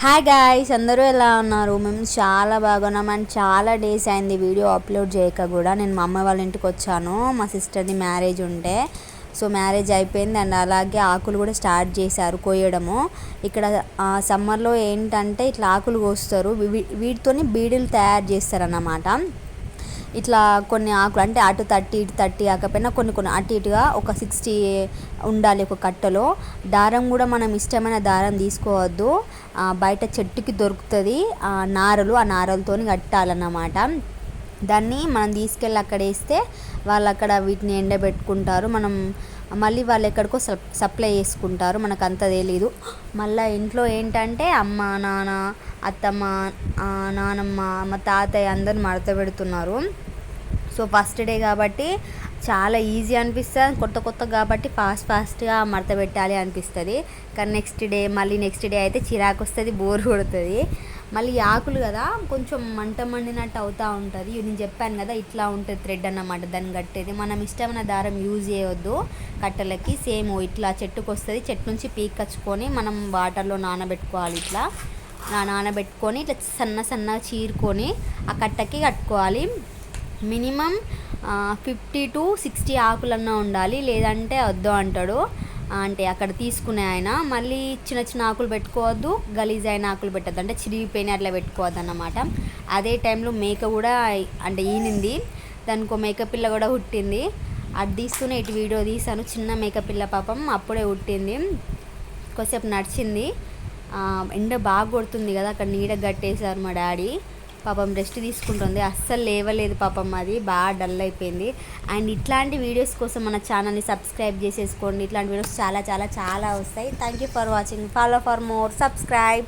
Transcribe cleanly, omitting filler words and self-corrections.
Hi guys, అందరూ ఎలా ఉన్నారు? మేము చాలా బాగున్నాం. అండ్ చాలా డేస్ అయింది వీడియో అప్లోడ్ చేయక కూడా. నేను మా అమ్మ వాళ్ళ ఇంటికి వచ్చాను, మా సిస్టర్ది మ్యారేజ్ ఉంటే. సో మ్యారేజ్ అయిపోయింది. అండ్ అలాగే ఆకులు కూడా స్టార్ట్ చేశారు కోయడము. ఇక్కడ సమ్మర్లో ఏంటంటే ఇట్లా ఆకులు కోస్తారు, వీటితోని బీడీలు తయారు చేస్తారన్నమాట. ఇట్లా కొన్ని ఆకులు అంటే అటు 30 ఇటు 30 కాకపోయినా కొన్ని అటు ఇటుగా ఒక 60 ఉండాలి ఒక కట్టలో. దారం కూడా మనం ఇష్టమైన దారం తీసుకోవద్దు, బయట చెట్టుకి దొరుకుతుంది నారలు, ఆ నారలతోని కట్టాలన్నమాట. దాన్ని మనం తీసుకెళ్ళి అక్కడ వేస్తే వాళ్ళు అక్కడ వీటిని ఎండబెట్టుకుంటారు. మనం మళ్ళీ వాళ్ళు ఎక్కడికో సప్లై చేసుకుంటారు, మనకు అంత తెలీదు. మళ్ళీ ఇంట్లో ఏంటంటే అమ్మ, నాన్న, అత్తమ్మ, నానమ్మ, మా తాతయ్య అందరు మడత పెడుతున్నారు. సో ఫస్ట్ డే కాబట్టి చాలా ఈజీ అనిపిస్తుంది, కొత్త కాబట్టి ఫాస్ట్గా మడత పెట్టాలి అనిపిస్తుంది. కానీ నెక్స్ట్ డే అయితే చిరాకు వస్తుంది, బోర్ కొడుతుంది. మళ్ళీ ఆకులు కదా కొంచెం మంట మండినట్టు అవుతూ ఉంటుంది. నేను చెప్పాను కదా ఇట్లా ఉంటుంది థ్రెడ్ అన్నమాట దాన్ని కట్టేది. మనం ఇష్టమైన దారం యూజ్ చేయవద్దు కట్టెలకి. సేమ్ ఇట్లా చెట్టుకు వస్తుంది, చెట్టు నుంచి పీకచ్చుకొని మనం వాటర్లో నానబెట్టుకోవాలి. ఇట్లా నానబెట్టుకొని ఇట్లా సన్నగా చీరుకొని ఆ కట్టకి కట్టుకోవాలి. మినిమం 50 to 60 ఆకులన్నా ఉండాలి, లేదంటే వద్దు అంటాడు. అంటే అక్కడ తీసుకునే ఆయన మళ్ళీ చిన్న ఆకులు పెట్టుకోవద్దు, గలీజ్ అయిన ఆకులు పెట్టద్దు, అంటే చిరిగిపోయిన అట్లా పెట్టుకోవద్దు అన్నమాట. అదే టైంలో మేక కూడా అంటే ఈనింది, దానికి మేక పిల్ల కూడా పుట్టింది. అది తీస్తూనే ఇటు వీడియో తీసాను. చిన్న మేక పిల్ల పాపం అప్పుడే పుట్టింది, కొద్దిసేపు నడిచింది. ఎండ బాగా కొడుతుంది కదా, అక్కడ నీడ కట్టేశారు మా డాడీ. పాపం రెస్ట్ తీసుకుంటుంది, అస్సలు లేవలేదు పాపం, అది బాగా డల్ అయిపోయింది. అండ్ ఇట్లాంటి వీడియోస్ కోసం మన ఛానల్ని సబ్స్క్రైబ్ చేసేసుకోండి. ఇట్లాంటి వీడియోస్ చాలా చాలా చాలా వస్తాయి. Thank you for watching. Follow for more, subscribe.